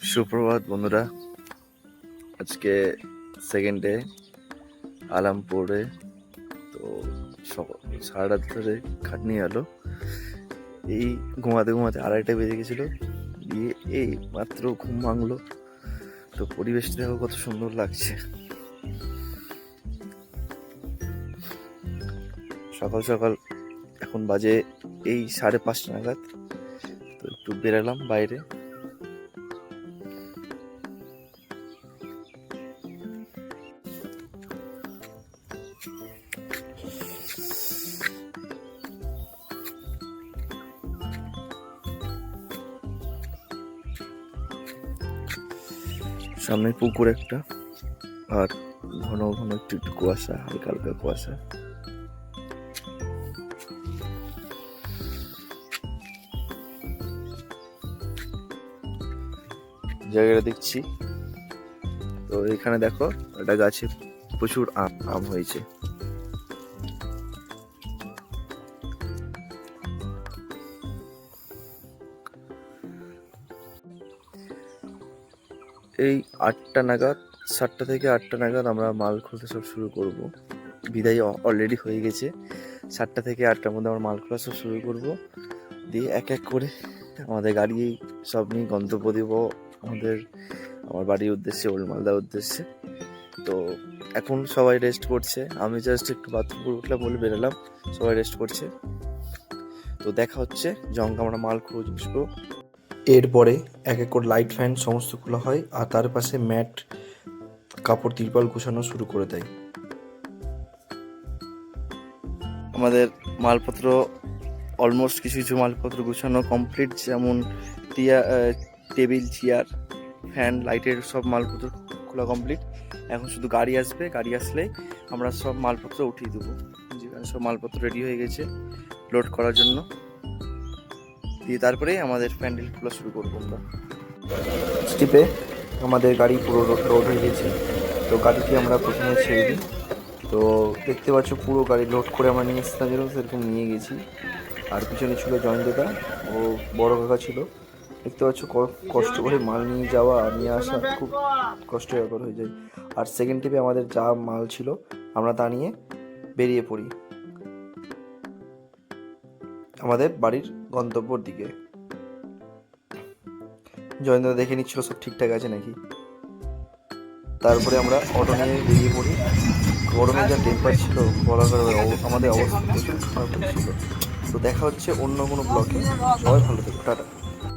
সুপ্রভাত বন্ধুরা, আজকে সেকেন্ড ডে আলামপুরে। তো সারা রাত ধরে খাটনি হলো। এই ঘুমাতে ঘুমাতে 2:30 বেজে গেছিলো। দিয়ে এই মাত্র ঘুম ভাঙলো। তো পরিবেশটা দেখো কত সুন্দর লাগছে। সকাল সকাল এখন বাজে এই 5:30 নাগাদ। তো একটু বেরালাম বাইরে। সামনে পুকুর একটা, আর ঘন ঘন একটু একটু কুয়াশা, হালকা হালকা কুয়াশা। জায়গাটা দেখছি। তো এখানে দেখো একটা গাছে প্রচুর আম হয়েছে। এই 8টা নাগাদ, 7টা থেকে 8টা নাগাদ আমরা মাল খুলতে সব শুরু করব। বিদায় অলরেডি হয়ে গেছে। 7টা থেকে 8টার মধ্যে আমরা মাল খোলা সব শুরু করব। দিয়ে এক এক করে আমাদের গাড়ি সব নিয়ে গন্তব্য দেব আমার বাড়ির উদ্দেশ্যে, ওল্ড মালদার উদ্দেশ্যে। তো এখন সবাই রেস্ট করছে। আমি জাস্ট একটু বাথরুম করে উঠলাম বলে বেরোলাম। সবাই রেস্ট করছে। তো দেখা হচ্ছে যখন আমরা মাল খুঁজবো। এরপরে এক এক করে লাইট ফ্যান সমস্ত খোলা হয়, আর তার পাশে ম্যাট, কাপড়, তিরপাল গোছানো শুরু করে দেয়। আমাদের মালপত্র অলমোস্ট কিছু কিছু মালপত্র গোছানো কমপ্লিট, যেমন টেবিল, চেয়ার, ফ্যান, লাইটের সব মালপত্র খোলা কমপ্লিট। এখন শুধু গাড়ি আসবে। গাড়ি আসলে আমরা সব মালপত্র উঠিয়ে দেবো। যেখানে সব মালপত্র রেডি হয়ে গেছে লোড করার জন্য। দিয়ে তারপরে আমাদের প্যান্ডেল খোলা শুরু করবো আমরা। স্টিপে আমাদের গাড়ি পুরো লোড হয়ে গেছে। তো গাড়িটি আমরা প্রথমে ছেড়ে দিই। তো দেখতে পাচ্ছ পুরো গাড়ি লোড করে আমরা নিয়ে এসেছিলাম, যেরকম সেরকম নিয়ে গেছি। আর পিছনে ছিল জয়ন্তদা ও বড় কাকা ছিল। দেখতে পাচ্ছ কষ্ট করে মাল নিয়ে যাওয়া আর নিয়ে আসা খুব কষ্টকর হয়ে যায়। আর সেকেন্ড টিপে আমাদের যা মাল ছিল আমরা তা নিয়ে বেরিয়ে পড়ি আমাদের বাড়ির গন্তব্যর দিকে। জয়ন্তদা দেখে নিচ্ছিল সব ঠিকঠাক আছে নাকি। তারপরে আমরা অটো নিয়ে বেরিয়ে পড়ি। গরমে যা টেম্পার ছিল বলার আমাদের অবস্থা প্রচুর খারাপ হয়েছিল। তো দেখা হচ্ছে অন্য কোনো ব্লকে। সবাই ভালো থেকো, টাটা।